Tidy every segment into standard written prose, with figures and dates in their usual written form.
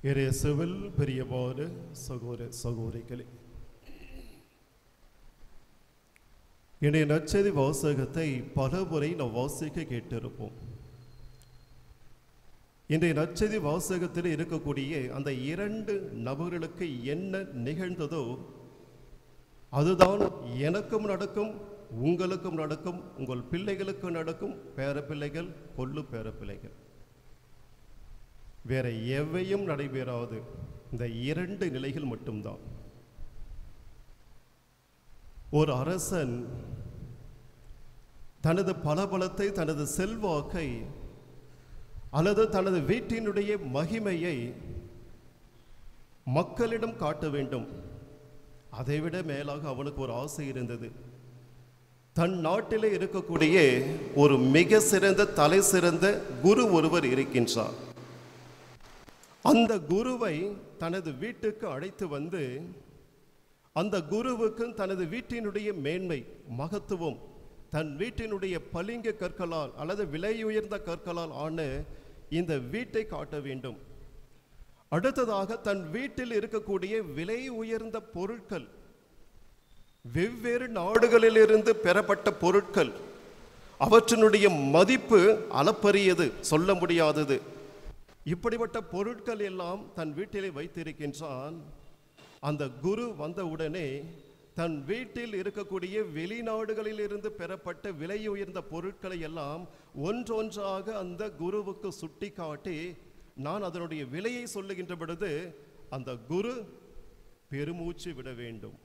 இயேசுவில் பிரியமான சகோதர சகோதரிகளே, இன்றைய நற்செய்தி வாசகத்தை பல முறை நாம் வாசிக்க கேட்டிருப்போம். இன்றைய நற்செய்தி வாசகத்தில் இருக்கக்கூடிய அந்த இரண்டு நபர்களுக்கு என்ன நிகழ்ந்ததோ அதுதான் எனக்கும் நடக்கும், உங்களுக்கும் நடக்கும், உங்கள் பிள்ளைகளுக்கும் நடக்கும், பேர பிள்ளைகள், கொள்ளு பேர பிள்ளைகள், வேற எவையும் நடைபெறாது. இந்த இரண்டு நிலைகள் மட்டும்தான். ஒரு அரசன் தனது பலபலத்தை, தனது செல்வாக்கை அல்லது தனது வீட்டினுடைய மகிமையை மக்களிடம் காட்ட வேண்டும். அதைவிட மேலாக அவனுக்கு ஒரு ஆசை இருந்தது. தன் நாட்டிலே இருக்கக்கூடிய ஒரு மிக சிறந்த தலை சிறந்த குரு ஒருவர் இருக்கின்றார். அந்த குருவை தனது வீட்டுக்கு அழைத்து வந்து அந்த குருவுக்கு தனது வீட்டினுடைய மேன்மை, மகத்துவம், தன் வீட்டினுடைய பளிங்கு கற்களால் அல்லது விலையுயர்ந்த கற்களால் ஆன இந்த வீட்டை காட்ட வேண்டும். அடுத்ததாக தன் வீட்டில் இருக்கக்கூடிய விலை உயர்ந்த பொருட்கள், வெவ்வேறு நாடுகளிலிருந்து பெறப்பட்ட பொருட்கள், அவற்றினுடைய மதிப்பு அளப்பரியது, சொல்ல முடியாதது. இப்படிப்பட்ட பொருட்கள் எல்லாம் தன் வீட்டிலே வைத்திருக்கின்றான். அந்த குரு வந்தவுடனே தன் வீட்டில் இருக்கக்கூடிய வெளிநாடுகளில் இருந்து பெறப்பட்ட விலை உயர்ந்த பொருட்களை எல்லாம் ஒன்றொன்றாக அந்த குருவுக்கு சுட்டி காட்டி நான் அதனுடைய விலையை சொல்லுகின்ற பொழுது அந்த குரு பெருமூச்சு விட வேண்டும்,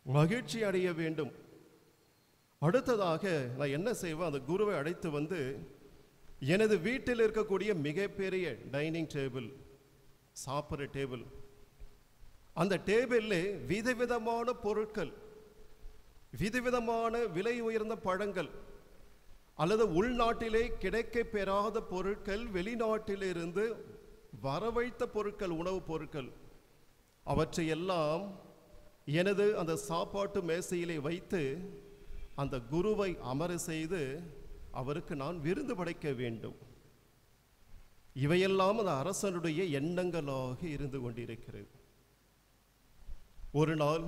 மகிழ்ச்சி அடைய வேண்டும். அடுத்ததாக நான் என்ன செய்வேன், அந்த குருவை அழைத்து வந்து எனது வீட்டில் இருக்கக்கூடிய மிகப்பெரிய டைனிங் டேபிள், சாப்பிட்ற டேபிள், அந்த டேபிளில் விதவிதமான பொருட்கள், விதவிதமான விலை உயர்ந்த பழங்கள் அல்லது உள்நாட்டிலே கிடைக்க பெறாத பொருட்கள், வெளிநாட்டிலிருந்து வரவைத்த பொருட்கள், உணவுப் பொருட்கள், அவற்றை எல்லாம் எனது அந்த சாப்பாட்டு மேசையிலே வைத்து அந்த குருவை அமர செய்து அவருக்கு நான் விருந்து படைக்க வேண்டும். இவையெல்லாம் அந்த அரசனுடைய எண்ணங்களாக இருந்து கொண்டிருக்கிறது. ஒரு நாள்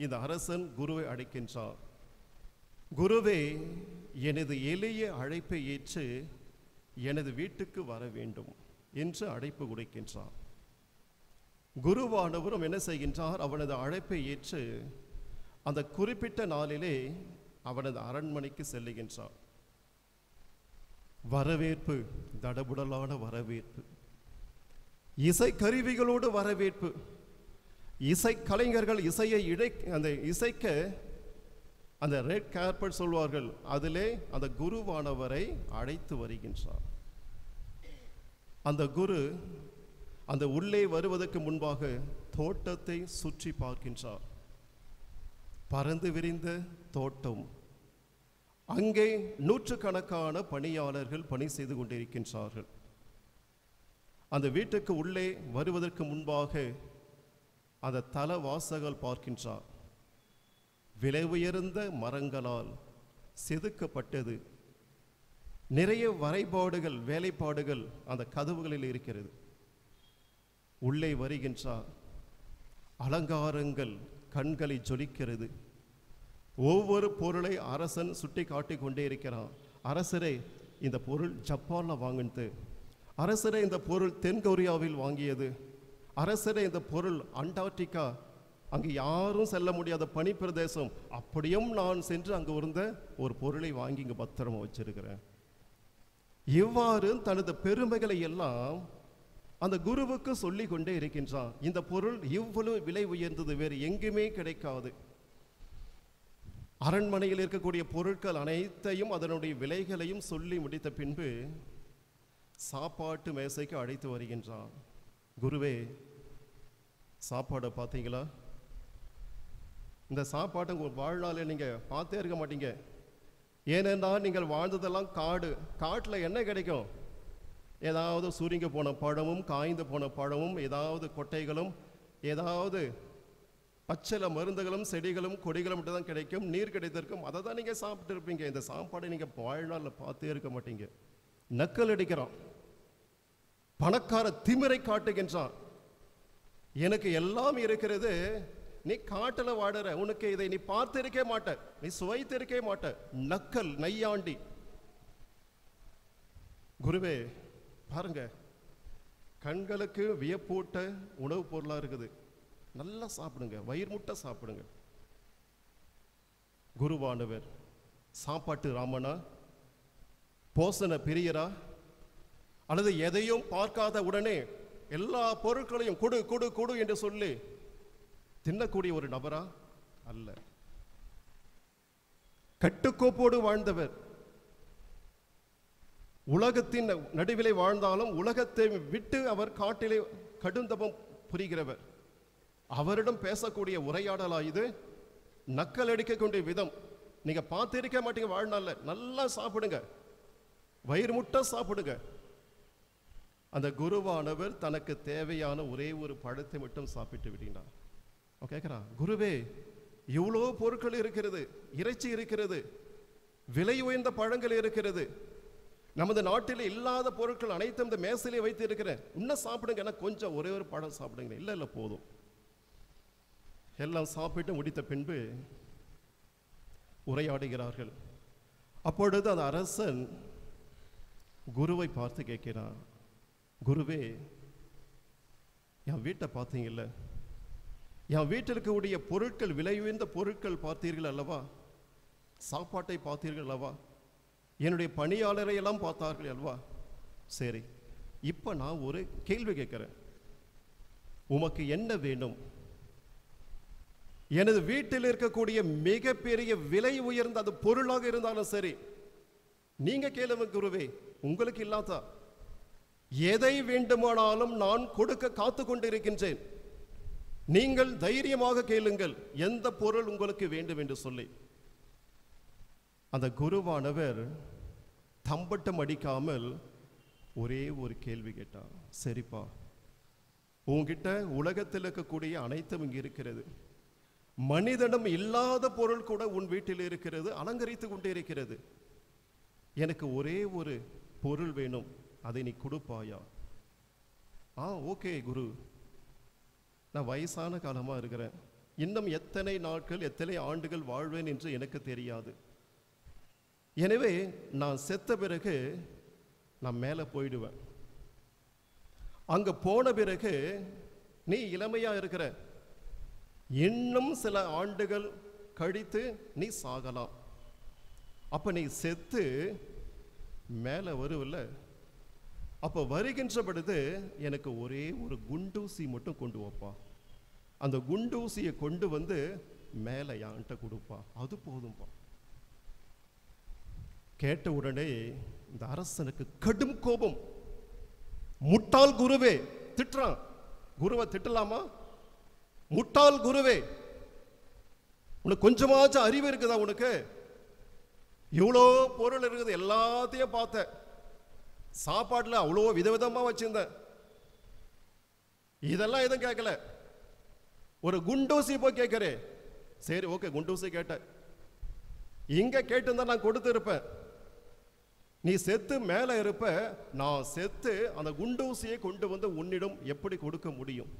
இந்த அரசன் குருவை அழைக்கின்றார். குருவே, எனது எளிய அழைப்பை ஏற்று எனது வீட்டுக்கு வர வேண்டும் என்று அழைப்பு கொடுக்கின்றார். குருவானவரும் என்ன செய்கின்றார், அவனது அழைப்பை ஏற்று அந்த குறிப்பிட்ட நாளிலே அவனது அரண்மனைக்கு செல்லுகின்றார். வரவேற்பு, தடபுடலான வரவேற்பு, இசை கருவிகளோடு வரவேற்பு, இசை கலைஞர்கள் இசையை இசைக்க அந்த ரெட் கார்பெட் சொல்வார்கள், அதிலே அந்த குருவானவரை அழைத்து வருகின்றார். அந்த குரு அந்த உள்ளே வருவதற்கு முன்பாக தோட்டத்தை சுற்றி பார்க்கின்றார். பறந்து விரிந்த தோட்டம், அங்கே நூற்றுக்கணக்கான பணியாளர்கள் பணி செய்து கொண்டிருக்கின்றார்கள். அந்த வீட்டுக்கு உள்ளே வருவதற்கு முன்பாக அந்த தல வாசகல் பார்க்கின்றார். விலை உயர்ந்த மரங்களால் செதுக்கப்பட்டது, நிறைய வரைபாடுகள், வேலைப்பாடுகள் அந்த கதவுகளில் இருக்கிறது. உள்ளே வருகின்றார். அலங்காரங்கள் கண்களை ஜொலிக்கிறது. ஒவ்வொரு பொருளை அரசன் சுட்டி காட்டி கொண்டே இருக்கிறான். அரசரே, இந்த பொருள் ஜப்பானில் வாங்கினது, அரசரே இந்த பொருள் தென்கொரியாவில் வாங்கியது, அரசரே இந்த பொருள் அண்டார்டிகா, அங்கு யாரும் செல்ல முடியாத பனிப்பிரதேசம், அப்படியும் நான் சென்று அங்கு இருந்த ஒரு பொருளை வாங்கி இங்கு பத்திரமா வச்சிருக்கிறேன். இவ்வாறு தனது பெருமைகளை எல்லாம் அந்த குருவுக்கு சொல்லி கொண்டே இருக்கின்றான். இந்த பொருள் இவ்வளவு விலை உயர்ந்தது, வேறு எங்குமே கிடைக்காது. அரண்மனையில் இருக்கக்கூடிய பொருட்கள் அனைத்தையும் அதனுடைய விலைகளையும் சொல்லி முடித்த பின்பு சாப்பாட்டு மேசைக்கு அழைத்து வருகின்றான். குருவே, சாப்பாடை பார்த்தீங்களா? இந்த சாப்பாட்டை உங்கள் வாழ்நாளில் நீங்கள் பார்த்தே இருக்க மாட்டீங்க. ஏனென்றால் நீங்கள் வாழ்ந்ததெல்லாம் காடு. காட்டில் என்ன கிடைக்கும்? ஏதாவது சுருங்கி போன பழமும் காய்ந்து போன பழமும், ஏதாவது கொட்டைகளும், ஏதாவது பச்சளை மருந்துகளும் செடிகளும் கொடிகளும் மட்டும் தான் கிடைக்கும். நீர் கிடைத்திருக்கும், அதை தான் நீங்கள் சாப்பிட்டு இருப்பீங்க. இந்த சாப்பாடை நீங்கள் வாழ்நாளில் பார்த்தே இருக்க மாட்டீங்க. நக்கல் அடிக்கிறான். பணக்கார திமிரை காட்டுகின்றான். எனக்கு எல்லாம் இருக்கிறது, நீ காட்டுல வாடுற, உனக்கு இதை நீ பார்த்திருக்கே மாட்ட, நீ சுவைத்திருக்கே மாட்ட. நக்கல், நையாண்டி. குருவே பாருங்க, கண்களுக்கு வியப்பூட்ட உணவுப் பொருளா இருக்குது, நல்லா சாப்பிடுங்க, வயிறு முட்டை சாப்பிடுங்க. குருவானவர் சாப்பாட்டு ராமனா, போசன பிரியரா, அல்லது எதையும் பார்க்காத உடனே எல்லா பொருட்களையும் கொடு கொடு கொடு என்று சொல்லி தின்னக்கூடிய ஒரு நபரா அல்ல. கட்டுக்கோப்போடு வாழ்ந்தவர். உலகத்தின் நடுவிலே வாழ்ந்தாலும் உலகத்தை விட்டு அவர் காட்டிலே கடுந்தபம் புரிகிறவர். அவரிடம் பேசக்கூடிய உரையாடலா இது? நக்கல் அடிக்கக்கூடிய விதம். நீங்க பார்த்திருக்க மாட்டீங்க. வாழ்நாள்ல நல்லா சாப்பிடுங்க, வயிறு முட்டை சாப்பிடுங்க. அந்த குருவானவர் தனக்கு தேவையான ஒரே ஒரு பழத்தை மட்டும் சாப்பிட்டு விடுகிறார். கேட்கிறான், குருவே இவ்வளோ பொருட்கள் இருக்கிறது, இறைச்சி இருக்கிறது, விலை உயர்ந்த பழங்கள் இருக்கிறது, நமது நாட்டில் இல்லாத பொருட்கள் அனைத்தும் இந்த மேசையிலே வைத்து இருக்கிறேன், இன்னும் சாப்பிடுங்க, எனக்கு கொஞ்சம் ஒரே ஒரு பழம் சாப்பிடுங்க. இல்லை இல்லை போதும். எல்லாம் சாப்பிட்டு முடித்த பின்பு உரையாடுகிறார்கள். அப்பொழுது அந்த அரசன் குருவை பார்த்து கேட்கிறான், குருவே என் வீட்டை பார்த்தீங்கல்ல, என் வீட்டில் இருக்கக்கூடிய பொருட்கள், விலை உயர்ந்த பொருட்கள் பார்த்தீர்கள் அல்லவா, சாப்பாட்டை பார்த்தீர்கள் அல்லவா, என்னுடைய பணியாளரை எல்லாம் பார்த்தார்கள் அல்லவா. சரி, இப்போ நான் ஒரு கேள்வி கேட்கிறேன், உமக்கு என்ன வேண்டும்? எனது வீட்டில் இருக்கக்கூடிய மிகப்பெரிய விலை உயர்ந்த அது பொருளாக இருந்தாலும் சரி, நீங்க கேளுங்க குருவே, உங்களுக்கு இல்லாதா எதை வேண்டுமானாலும் நான் கொடுக்க காத்து கொண்டிருக்கின்றேன், நீங்கள் தைரியமாக கேளுங்கள், எந்த பொருள் உங்களுக்கு வேண்டும் என்று சொல்லி. அந்த குருவானவர் தம்பட்டம் அடிக்காமல் ஒரே ஒரு கேள்வி கேட்டார். சரிப்பா, உங்ககிட்ட உலகத்தில் இருக்கக்கூடிய அனைத்தும் இங்கே இருக்கிறது, மனிதனும் இல்லாத பொருள் கூட உன் வீட்டில் இருக்கிறது, அலங்கரித்து கொண்டே இருக்கிறது. எனக்கு ஒரே ஒரு பொருள் வேணும், அதை நீ கொடுப்பாயா? ஓகே குரு, நான் வயசான காலமா இருக்கிறேன், இன்னும் எத்தனை நாட்கள் எத்தனை ஆண்டுகள் வாழ்வேன் என்று எனக்கு தெரியாது. எனவே நான் செத்த பிறகு நான் மேலே போயிடுவேன். அங்க போன பிறகு நீ இளமையா இருக்கிற, இன்னும் சில ஆண்டுகள் கழித்து நீ சாகலாம். அப்ப நீ செத்து மேலே வருவல்ல, அப்போ வருகின்ற பொழுது எனக்கு ஒரே ஒரு குண்டூசி மட்டும் கொண்டு வைப்பா. அந்த குண்டூசியை கொண்டு வந்து மேலே என்கிட்ட கொடுப்பா, அது போதும்பா. கேட்ட உடனே இந்த அரசனுக்கு கடும் கோபம். முட்டாள் குருவே, திட்டுறான். குருவை திட்டலாமா? முட்டாள் குருவே, உனக்கு கொஞ்சமாச்சும் அறிவு இருக்குதா? உனக்கு இவ்வளோ பொருள் இருக்குது, எல்லாத்தையும் பார்த்த, சாப்பாட்டில் அவ்வளோ விதவிதமாக வச்சிருந்தேன், இதெல்லாம் எதுவும் கேட்கல, ஒரு குண்டூசி போய் கேட்கறே. சரி ஓகே, குண்டூசி கேட்ட, இங்க கேட்டிருந்தா நான் கொடுத்து இருப்பேன். நீ செத்து மேலே இருப்ப, நான் செத்து அந்த குண்டூசியை கொண்டு வந்து உன்னிடம் எப்படி கொடுக்க முடியும்?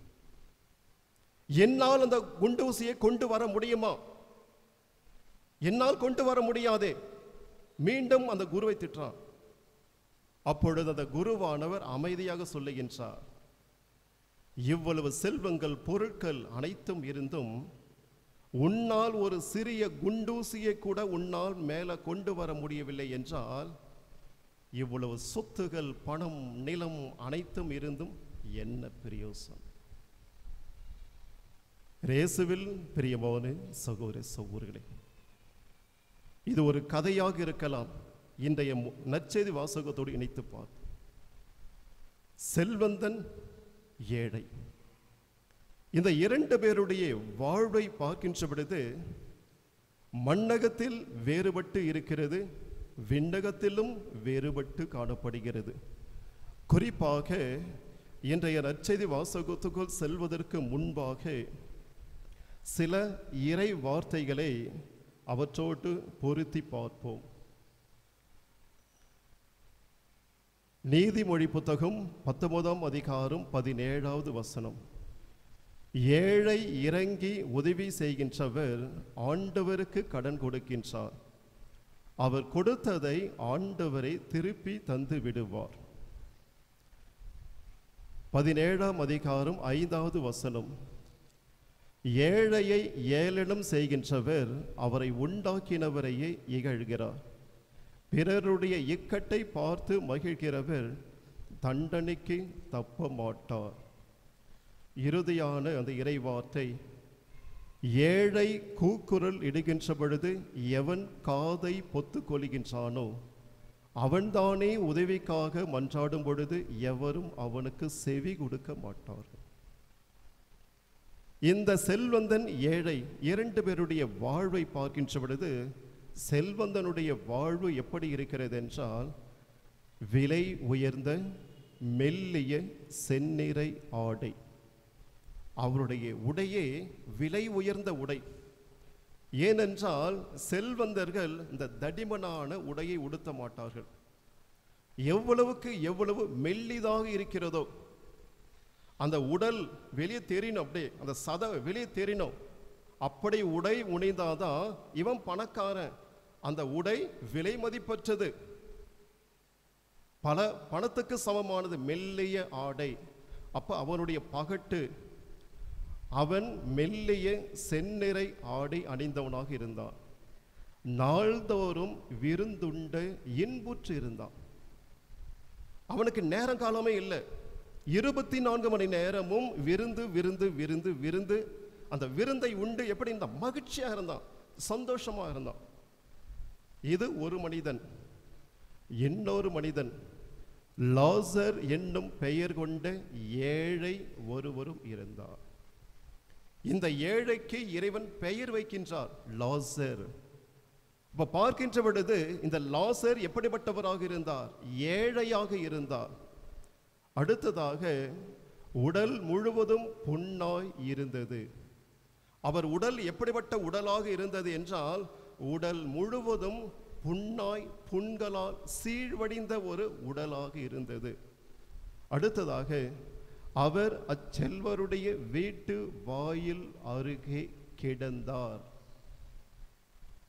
என்னால் அந்த குண்டூசியை கொண்டு வர முடியுமா? என்னால் கொண்டு வர முடியாதே. மீண்டும் அந்த குருவை திட்டுறான். அப்பொழுது அந்த குருவானவர் அமைதியாக சொல்லுகின்றார், இவ்வளவு செல்வங்கள் பொருட்கள் அனைத்தும் இருந்தும் உன்னால் ஒரு சிறிய குண்டூசியை கூட உன்னால் மேலே கொண்டு வர முடியவில்லை என்றால், இவ்வளவு சொத்துகள், பணம், நிலம் அனைத்தும் இருந்தும் என்ன பிரயோசனம்? இயேசுவில் பிரியமான சகோதர சகோதரிகளே, இது ஒரு கதையாக இருக்கலாம். இன்றைய நற்செய்தி வாசகத்தோடு இணைத்து பார்த்து, செல்வந்தன், ஏழை, இந்த இரண்டு பேருடைய வாழ்வை பார்க்கின்ற பொழுது மண்ணகத்தில் வேறுபட்டு இருக்கிறது, விண்ணகத்திலும் வேறுபட்டு காணப்படுகிறது. குறிப்பாக இன்றைய நற்செய்தி வாசகத்துக்குள் செல்வதற்கு முன்பாக சில இறை வார்த்தைகளை அவற்றோடு பொருத்தி பார்ப்போம். நீதிமொழி புத்தகம் 19ஆம் அதிகாரம் 17வது வசனம். ஏழை இறங்கி உதவி செய்கின்றவர் ஆண்டவருக்கு கடன் கொடுக்கின்றார். அவர் கொடுத்ததை ஆண்டவரை திருப்பி தந்து விடுவார். 17ஆம் அதிகாரம் 5வது வசனம். ஏழையை ஏளனம் செய்கின்றவர் அவரை உண்டாக்கினவரையே இகழ்கிறார். பிறருடைய இக்கட்டை பார்த்து மகிழ்கிறவர் தண்டனைக்கு தப்ப மாட்டார். இறுதியான அந்த இறைவார்த்தை, ஏழை கூக்குரல் இடுகின்ற பொழுது எவன் காதை பொத்து கொள்கின்றானோ அவன்தானே உதவிக்காக மன்றாடும் பொழுது எவரும் அவனுக்கு செவி கொடுக்க மாட்டார்கள். இந்த செல்வந்தன் ஏழை இரண்டு பேருடைய வாழ்வை பார்க்கின்ற பொழுது செல்வந்தனுடைய வாழ்வு எப்படி இருக்கிறது என்றால், விலை உயர்ந்த மெல்லிய செந்நிறை ஆடை. அவருடைய உடையே விலை உயர்ந்த உடை. ஏனென்றால் செல்வந்தர்கள் இந்த தடிமனான உடையை உடுத்த மாட்டார்கள். எவ்வளவுக்கு எவ்வளவு மெல்லிதாக இருக்கிறதோ அந்த உடல் வெளியே தெரியணும், அப்படியே அந்த சதை வெளியே தெரியணும், அப்படி உடை உணிந்தாதான் இவன் பணக்காரன். அந்த உடை விலை மதிப்பற்றது, பல பணத்துக்கு சமமானது, மெல்லிய ஆடை. அப்ப அவனுடைய பகட்டு, அவன் மெல்லிய செந்நிறை ஆடை அணிந்தவனாக இருந்தான். நாள்தோறும் விருந்துண்ட இன்புற்று இருந்தான். அவனுக்கு நேரங்காலமே இல்லை. 24 மணி நேரமும் விருந்து விருந்து விருந்து விருந்து. அந்த விருந்தை உண்டு எப்படி இருந்தான்? மகிழ்ச்சியா இருந்தான், சந்தோஷமா இருந்தான். இது ஒரு மனிதன். இன்னொரு மனிதன் லாசர் என்னும் பெயர் கொண்ட ஏழை ஒருவரும் இருந்தார். இந்த ஏழைக்கு இறைவன் பெயர் வைக்கின்றார், லாசர். இப்ப பார்க்கின்ற பொழுது இந்த லாசர் எப்படிப்பட்டவராக இருந்தார்? ஏழையாக இருந்தார். அடுத்ததாக உடல் முழுவதும் புண்ணாய் இருந்தது. அவர் உடல் எப்படிப்பட்ட உடலாக இருந்தது என்றால், உடல் முழுவதும் புண்ணாய் புண்களால் சீழ்வடிந்த ஒரு உடலாக இருந்தது. அடுத்ததாக அவர் அச்செல்வருடைய வீட்டு வாயில் அருகே கிடந்தார்.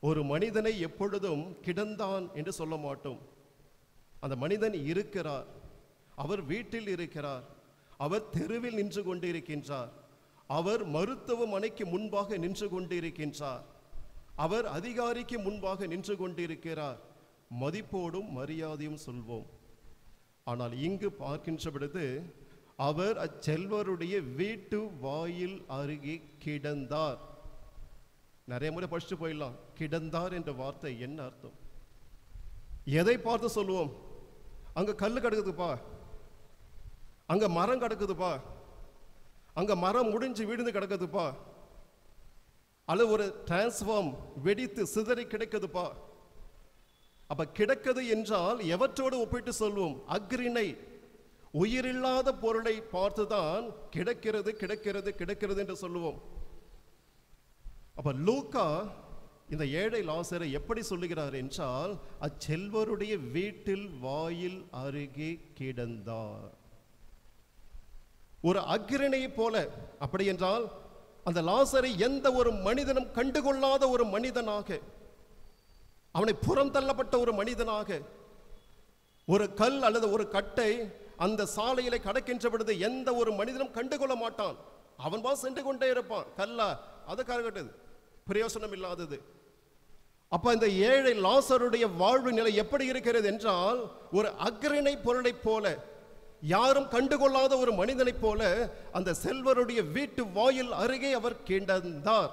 ஒரு மனிதனை எப்பொழுதும் கிடந்தான் என்று சொல்ல மாட்டோம். அந்த மனிதன் இருக்கிறார், அவர் வீட்டில் இருக்கிறார், அவர் தெருவில் நின்று கொண்டிருக்கின்றார், அவர் மருத்துவமனைக்கு முன்பாக நின்று கொண்டிருக்கின்றார், அவர் அதிகாரிக்கு முன்பாக நின்று கொண்டிருக்கிறார். மதிப்போடும் மரியாதையும் சொல்வோம். ஆனால் இங்கு பார்க்கின்ற பொழுது அவர் அச்செல்வருடைய வீட்டு வாயில் அருகே கிடந்தார். நிறைய முறை படிச்சுட்டு போயிடலாம். கிடந்தார் என்ற வார்த்தை என்ன அர்த்தம்? எதை பார்த்து சொல்லுவோம்? அங்க கல்லு கிடக்குதுப்பா, அங்க மரம் கிடக்குதுப்பா, அங்க மரம் முடிஞ்சு விழுந்து கிடக்குதுப்பா, அல்லது ஒரு டிரான்ஸ்ஃபார்ம் வெடித்து சிதறி கிடக்குதுப்பா. அப்ப கிடக்குது என்றால் எவற்றோடு ஒப்பிட்டு சொல்வோம்? அக்ரிணை, உயிரில்லாத பொருளை பார்த்துதான் கிடக்கிறது கிடக்கிறது கிடக்கிறது என்று சொல்லுவோம். அப்ப லூக்கா இந்த ஏழை லாசரை எப்படி சொல்லுகிறார் என்றால், அச்செல்வருடைய வீட்டில் வாயில் அருகே கிடந்தார். ஒரு அக்ரிணை போல. அப்படி என்றால் அந்த லாசரை எந்த ஒரு மனிதனும் கண்டுகொள்ளாத ஒரு மனிதனாக, அவனை புறம் தள்ளப்பட்ட ஒரு மனிதனாக, ஒரு கல் அல்லது ஒரு கட்டை அந்த சாலையில கடக்கின்ற பொழுது எந்த ஒரு மனிதனும் கண்டுகொள்ள மாட்டான். அவன் வா சென்று கொண்டே இருப்பான். கல்லா, அது கரகட்டது, பிரயோசனம் இல்லாதது. அப்ப இந்த ஏழை லாசருடைய வாழ்வு நிலை எப்படி இருக்கிறது என்றால், ஒரு அக்ரிணை பொருளை போல, யாரும் கண்டுகொள்ளாத ஒரு மனிதனை போல அந்த செல்வருடைய வீட்டு வாயில் அருகே அவர் கிடந்தார்.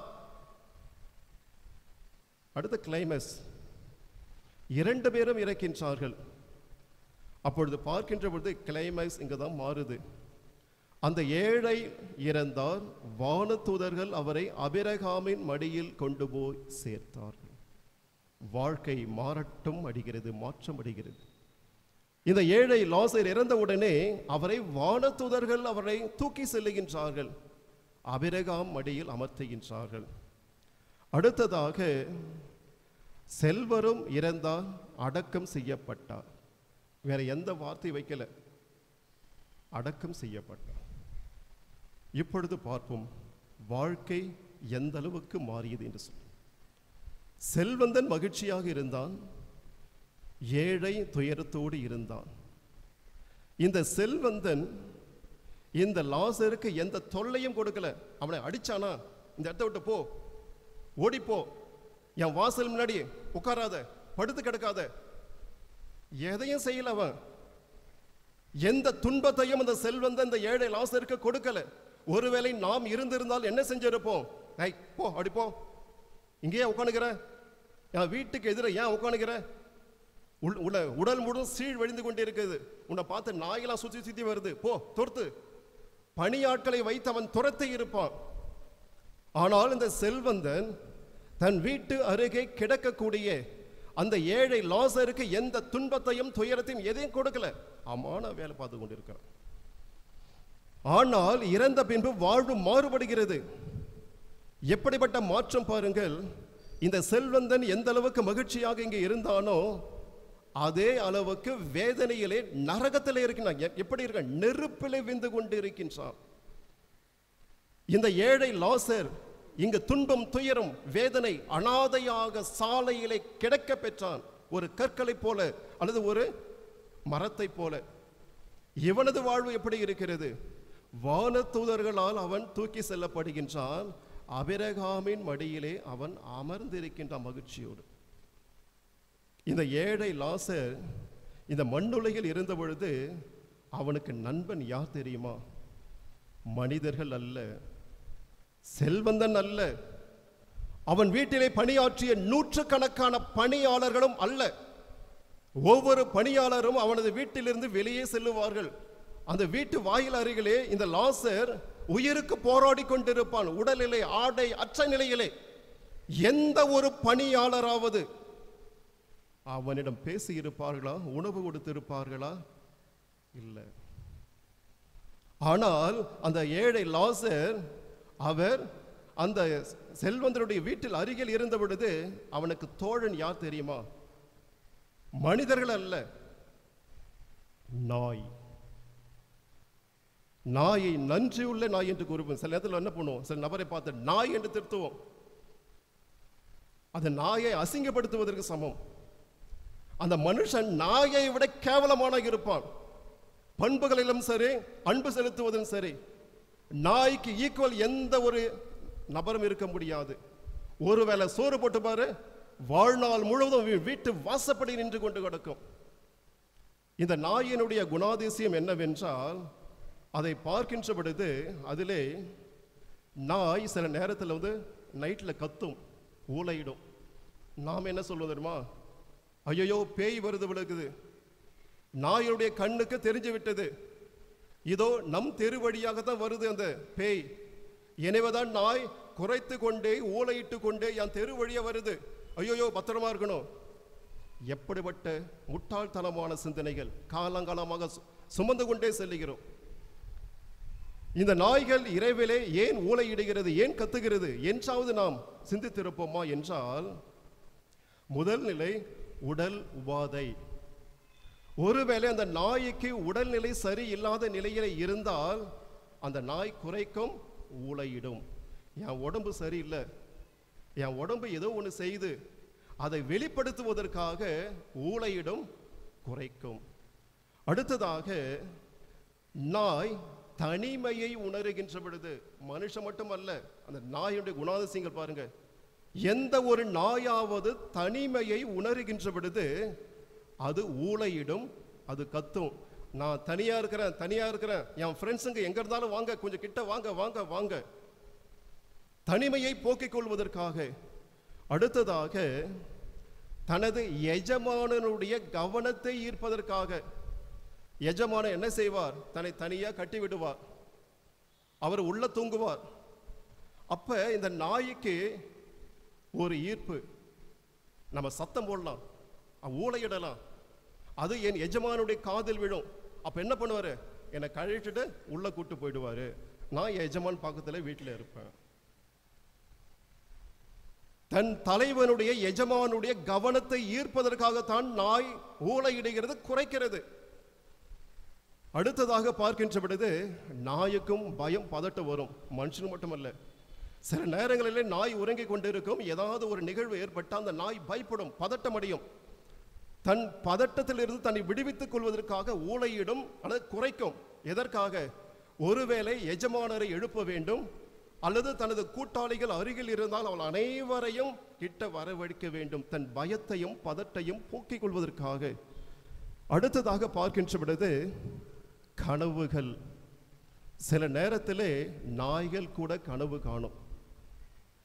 அடுத்த கிளைமேக்ஸ், இரண்டு பேரும் இறக்கின்றார்கள். அப்பொழுது பார்க்கின்ற பொழுது கிளைமேக்ஸ் இங்குதான் மாறுது. அந்த ஏழை இறந்தார், வானதூதர்கள் அவரை ஆபிரகாமின் மடியில் கொண்டு போய் சேர்த்தார்கள். வாழ்க்கை மாறட்டும் அடைகிறது, மாற்றம் அடைகிறது. இந்த ஏழை லாசர் இறந்த உடனே அவரை வானதூதர்கள் அவரை தூக்கி செல்லுகின்றார்கள், ஆபிரகாம் மடியில் அமர்த்துகின்றார்கள். அடுத்ததாக செல்வரும் இறந்தார், அடக்கம் செய்யப்பட்டார். வேற எந்த வார்த்தை வைக்கல, அடக்கம் செய்யப்பட்டார். இப்பொழுது பார்ப்போம் வாழ்க்கை எந்த அளவுக்கு மாறியது என்று சொல்லி. செல்வந்தன் மகிழ்ச்சியாக இருந்தான், ஏழை துயரத்தோடு இருந்தான். இந்த செல்வந்தன் இந்த லாசருக்கு எந்த தொல்லையும் கொடுக்கல. அவனை அடிச்சானா, இந்த இடத்த விட்டு போ, ஓடிப்போ, என் வாசல் முன்னாடி உட்காராத, படுத்து கிடக்காத, எதையும் செய்யல. அவன் எந்த துன்பத்தையும் அந்த செல்வந்தன் இந்த ஏழை லாசருக்கு கொடுக்கல. ஒருவேளை நாம் இருந்திருந்தால் என்ன செஞ்சிருப்போம்? போ, அப்படி போ, இங்கேயே உட்காந்துக்கிற, என் வீட்டுக்கு எதிர ஏன் உட்காந்துக்கிற, உடல் முழுவதும் சீழ் வழிந்து கொண்டே இருக்குது, உன்னை பார்த்து நாயெல்லாம் சுத்தி சுத்தி வருது, போ துரத்து. பணியாட்களை வைத்து அவன் துரத்தி இருப்பான். ஆனால் இந்த செல்வந்தன் தன் வீட்டு அருகே கிடக்கக்கூடிய அந்த ஏழை லாசருக்கு எந்த துன்பத்தையும் துயரத்தையும் எதையும் கொடுக்கல. அமான வேலை பார்த்து கொண்டிருக்கிறான். ஆனால் இறந்த பின்பு வாழ்வு மாறுபடுகிறது. எப்படிப்பட்ட மாற்றம் பாருங்கள். இந்த செல்வந்தன் எந்த அளவுக்கு மகிழ்ச்சியாக இங்கே இருந்தானோ அதே அளவுக்கு வேதனையிலே நரகத்திலே இருக்கின்றான். எப்படி இருக்க? நெருப்பிலே விந்து கொண்டு இருக்கின்றான். இந்த ஏழை லாசர் இங்கு துன்பம், துயரம், வேதனை, அனாதையாக சாலையிலே கிடக்க பெற்றான். ஒரு கற்களை போல அல்லது ஒரு மரத்தை போல. இவனது வாழ்வு எப்படி இருக்கிறது? வானதூதர்களால் அவன் தூக்கி செல்லப்படுகின்றான். ஆபிரகாமின் மடியிலே அவன் அமர்ந்திருக்கின்றான் மகிழ்ச்சியோடு. இந்த ஏழை லாசர் இந்த மண்ணுலகில் இருந்த பொழுது அவனுக்கு நண்பன் யார் தெரியுமா? மனிதர்கள் அல்ல, செல்வந்தன் அல்ல, அவன் வீட்டிலே பணியாற்றிய நூற்றுக்கணக்கான பணியாளர்களும் அல்ல. ஒவ்வொரு பணியாளரும் அவனது வீட்டிலிருந்து வெளியே செல்லுவார்கள். அந்த வீட்டு வாயில் அருகிலே இந்த லாசர் உயிருக்கு போராடி கொண்டிருப்பான். உடலிலே ஆடை அற்ற நிலையிலே. எந்த ஒரு பணியாளராவது அவனிடம் பேசி இருப்பார்களா? உணவு கொடுத்திருப்பார்களா? இல்லை. ஆனால் அந்த ஏழை லாசர் அவர் அந்த செல்வந்தருடைய வீட்டில் அருகில் இருந்த பொழுது அவனுக்கு தோழன் யார் தெரியுமா? மனிதர்கள் அல்ல, நாய். நாயை நன்றியுள்ள நாய் என்று கூறுவோம். சில நேரத்தில் என்ன பண்ணுவோம்? சில நபரை பார்த்து நாய் என்று திருத்துவோம். அந்த நாயை அசிங்கப்படுத்துவதற்கு சமம். அந்த மனுஷன் நாயை விட கேவலமான இருப்பான். பண்புகளிலும் சரி, அன்பு செலுத்துவதும் சரி, நாய்க்கு ஈக்குவல் எந்த ஒரு நபரும் இருக்க முடியாது. ஒருவேளை சோறு போட்டு பாரு, வாழ்நாள் முழுவதும் வீட்டு வாசப்படி நின்று கொண்டு கிடக்கும். இந்த நாயினுடைய குணாதிசயம் என்னவென்றால், அதை பார்க்கின்ற பொழுது அதிலே நாய் சில நேரத்தில் நைட்டில் கத்தும், ஊளையிடும். நாம் என்ன சொல்வது தெரியுமா? ஐயோ பேய் வருது விளக்குது. நாயுடைய கண்ணுக்கு தெரிஞ்சு விட்டது, இதோ நம் தெரு வழியாகத்தான் வருது அந்த பேய். எனவேதான் நாய் குறைத்து கொண்டே ஊளையிட்டு கொண்டே என் தெரு வழியா வருது, ஐயோ பத்திரமா இருக்கணும். எப்படிப்பட்ட முட்டாள்தனமான சிந்தனைகள் காலங்காலமாக சுமந்து கொண்டே செல்லுகிறோம். இந்த நாய்கள் இரவிலே ஏன் ஊளையிடுகிறது, ஏன் கத்துகிறது என்றாவது நாம் சிந்தித்திருப்போமா என்றால், முதல் நிலை உடல் உபாதை. ஒருவேளை அந்த நாய்க்கு உடல்நிலை சரியில்லாத நிலையில இருந்தால் அந்த நாய் குறைக்கும், ஊளையிடும். என் உடம்பு சரியில்லை, என் உடம்பு ஏதோ ஒன்று செய்து அதை வெளிப்படுத்துவதற்காக ஊளையிடும், குறைக்கும். அடுத்ததாக நாய் தனிமையை உணர்கின்ற பொழுது, மனுஷன் மட்டுமல்ல, அந்த நாயுடைய குணாதிசயங்கள் பாருங்க. எந்த ஒரு நாயாவது தனிமையை உணர்கின்ற பொழுது அது ஊளையிடும், அது கத்தும். நான் தனியா இருக்கிறேன், என் ஃப்ரெண்ட்ஸுங்க எங்க இருந்தாலும் வாங்க, கொஞ்சம் கிட்ட வாங்க வாங்க வாங்க. தனிமையை போக்கிக் கொள்வதற்காக. அடுத்ததாக தனது எஜமானனுடைய கவனத்தை ஈர்ப்பதற்காக. எஜமானன் என்ன செய்வார்? தன்னை தனியா கட்டி விடுவார், அவர் உள்ள தூங்குவார். அப்ப இந்த நாய்க்கு ஒரு ஈர்ப்பு, நம்ம சத்தம் போடலாம், ஊளையிடலாம், அது என் எஜமானுடைய காதில் விழும். அப்ப என்ன பண்ணுவாரு? என்னை கழிச்சுட்டு உள்ள கூட்டு போயிடுவாரு. நான் எஜமான் பக்கத்துல வீட்டில் இருப்பேன். தன் தலைவனுடைய எஜமானுடைய கவனத்தை ஈர்ப்பதற்காகத்தான் நாய் ஊளையிடுகிறது, குறைக்கிறது. அடுத்ததாக பார்க்கின்ற பொழுது நாய்க்கும் பயம் பதட்டம் வரும். மனுஷனு மட்டுமல்ல, சில நேரங்களிலே நாய் உறங்கிக் கொண்டிருக்கும். ஏதாவது ஒரு நிகழ்வு ஏற்பட்டால் அந்த நாய் பயப்படும், பதட்டம் அடையும். தன் பதட்டத்திலிருந்து தன்னை விடுவித்துக் கொள்வதற்காக ஊளையிடும் அல்லது குறைக்கும். எதற்காக? ஒருவேளை எஜமானரை எழுப்ப வேண்டும், அல்லது தனது கூட்டாளிகள் அருகில் இருந்தால் அவள் அனைவரையும் கிட்ட வரவழைக்க வேண்டும், தன் பயத்தையும் பதட்டையும் போக்கிக் கொள்வதற்காக. அடுத்ததாக பார்க்கின்ற பொழுது கனவுகள். சில நேரத்திலே நாய்கள் கூட கனவு காணும்.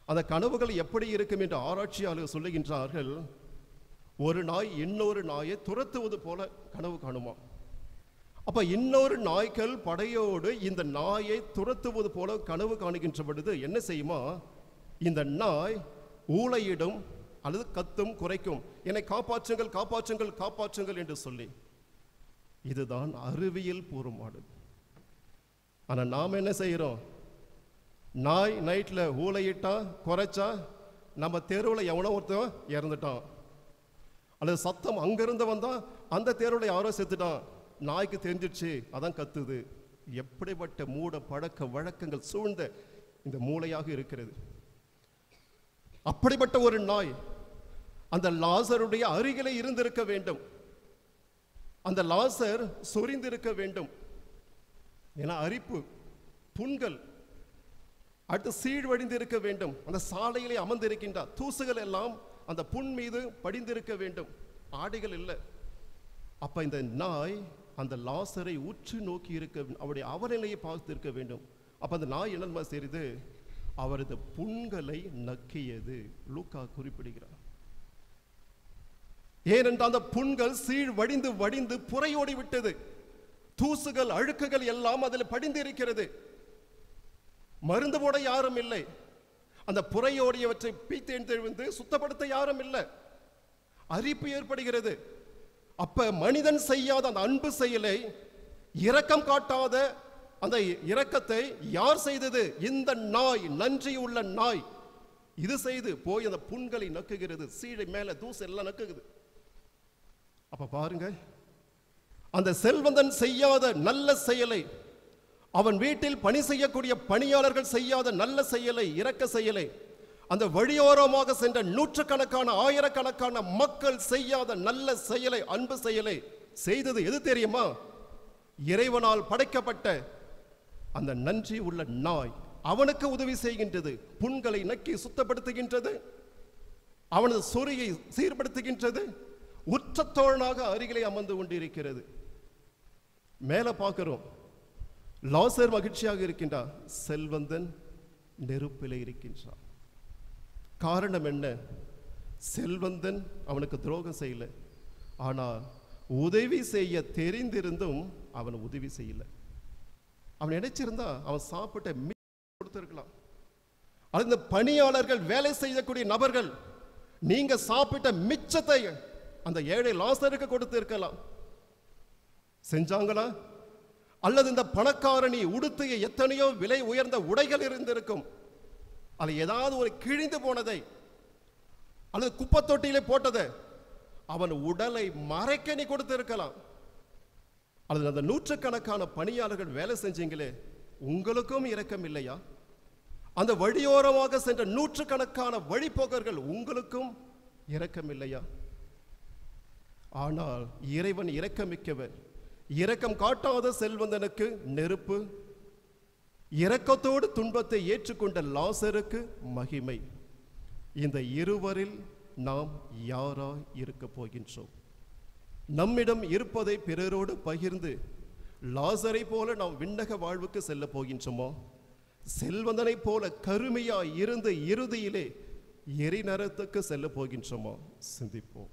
அந்த கனவுகள் எப்படி இருக்கும் என்று ஆராய்ச்சியாளர்கள் சொல்லுகின்றார்கள். ஒரு நாய் இன்னொரு நாயை துரத்துவது போல கனவு காணுமா. அப்ப இன்னொரு நாய்கள் படையோடு இந்த நாயை துரத்துவது போல கனவு காணுகின்ற பொழுது என்ன செய்யுமா, இந்த நாய் ஊளையிடும் அல்லது கத்தும், குறைக்கும், என்னை காப்பாற்றுங்கள் காப்பாற்றுங்கள் காப்பாற்றுங்கள் என்று சொல்லி. இதுதான் அறிவியல் பூர்வமானது. ஆனா நாம் என்ன செய்யறோம்? நாய் நைட்ல ஊளையிட்டா குறைச்சா நம்ம தெருவில் எவனோ ஒருத்தன் இறந்துட்டான், அல்லது சத்தம் அங்கிருந்து வந்தா அந்த தெருவில் யாரோ செத்துட்டான், நாய்க்கு தெரிஞ்சிடுச்சு அதான் கத்துது. எப்படிப்பட்ட மூட பழக்க வழக்கங்கள் சூழ்ந்த இந்த மூளையாக இருக்கிறது. அப்படிப்பட்ட ஒரு நாய் அந்த லாசருடைய அருகிலே இருந்திருக்க வேண்டும். அந்த லாசர் சொரிந்திருக்க வேண்டும். ஏன்னா அரிப்பு, புண்கள், அடுத்து சீழ்வடிந்து இருக்க வேண்டும். அந்த சாலையிலே அமர்ந்திருக்கின்றார், தூசுகள் எல்லாம் அந்த புண் மீது படிந்திருக்க வேண்டும், ஆடைகள் இல்லை. அப்ப இந்த நாய் அந்த லாசரை உற்று நோக்கி இருக்க, அவருடைய அவநிலையை பார்த்து இருக்க வேண்டும். அப்ப அந்த நாய் என்ன செய்து அவரது புண்களை நக்கியது. லூக்கா குறிப்பிடுகிறார். ஏனென்றால் அந்த புண்கள் சீழ் வடிந்து வடிந்து புறையோடி விட்டது. தூசுகள் அழுக்குகள் எல்லாம் அதில் படிந்து இருக்கிறது. மருந்து போட யாரும் இல்லை. அந்த புறையோடியவற்றை பீத்தெழுந்து சுத்தப்படுத்த யாரும் இல்லை. அரிப்பு ஏற்படுகிறது. அப்ப மனிதன் செய்யாத அந்த அன்பு செயலை, இரக்கம் காட்டாத அந்த இரக்கத்தை யார் செய்தது? இந்த நாய், நன்றி உள்ள நாய் இது செய்து போய் அந்த புண்களை நக்குகிறது. சீழை மேல தூசு எல்லாம் நக்குகிறது. அப்ப பாருங்க, அந்த செல்வந்தன் செய்யாத நல்ல செயலை, அவன் வீட்டில் பணி செய்யக்கூடிய பணியாளர்கள் செய்யாத நல்ல செயலை, இரக்க செயலை, அந்த வழியோரமாக சென்ற நூற்றுக்கணக்கான ஆயிரக்கணக்கான மக்கள் செய்யாத நல்ல செயலை, அன்பு செயலை செய்தது எது தெரியுமா? இறைவனால் படைக்கப்பட்ட அந்த நன்றி உள்ள நாய் அவனுக்கு உதவி செய்கின்றது. புண்களை நக்கி சுத்தப்படுத்துகின்றது, அவனது சொறியை சீர்படுத்துகின்றது, உற்றத்தோழனாக அருகிலே அமர்ந்து கொண்டிருக்கிறது. மேல பார்க்கிறோம், லாசர் மகிழ்ச்சியாக இருக்கின்றார், செல்வந்தன் நெருப்பிலே இருக்கின்றார். காரணம் என்ன? செல்வந்தன் அவனுக்கு துரோகம் செய்யல, ஆனால் உதவி செய்ய தெரிந்திருந்தும் அவன் உதவி செய்யல. அவன் நினைச்சிருந்தா அவன் சாப்பிட்ட கொடுத்திருக்கலாம். அந்த பணியாளர்கள், வேலை செய்யக்கூடிய நபர்கள், நீங்க சாப்பிட்ட மிச்சத்தை அந்த ஏழை லாசருக்கு கொடுத்து இருக்கலாம். செஞ்சாங்களா? அல்லது இந்த பணக்காரணி உடுத்திய எத்தனையோ விலை உயர்ந்த உடைகள் இருந்திருக்கும், அது ஏதாவது ஒரு கிழிந்து போனதை அல்லது குப்பை தொட்டியிலே போட்டதை அவன் உடலை மறைக்க நீ கொடுத்து இருக்கலாம். அல்லது அந்த நூற்றுக்கணக்கான பணியாளர்கள் வேலை செஞ்சீங்களே, உங்களுக்கும் இரக்கம் இல்லையா? அந்த வழியோரமாக சென்ற நூற்றுக்கணக்கான வழிபோக்கர்கள், உங்களுக்கும் இரக்கம் இல்லையா? ஆனால் இறைவன் இரக்கமிக்கவர். இரக்கம் காட்டாத செல்வந்தனுக்கு நெருப்பு, இரக்கத்தோடு துன்பத்தை ஏற்றுக்கொண்ட லாசருக்கு மகிமை. இந்த இருவரில் நாம் யாராய் இருக்க போகின்றோம்? நம்மிடம் இருப்பதை பிறரோடு பகிர்ந்து லாசரை போல நாம் விண்ணக வாழ்வுக்கு செல்ல போகின்றோமோ? செல்வந்தனை போல கருமையாய் இருந்து இறுதியிலே எரிநரத்துக்கு செல்ல போகின்றோமோ? சிந்திப்போம்.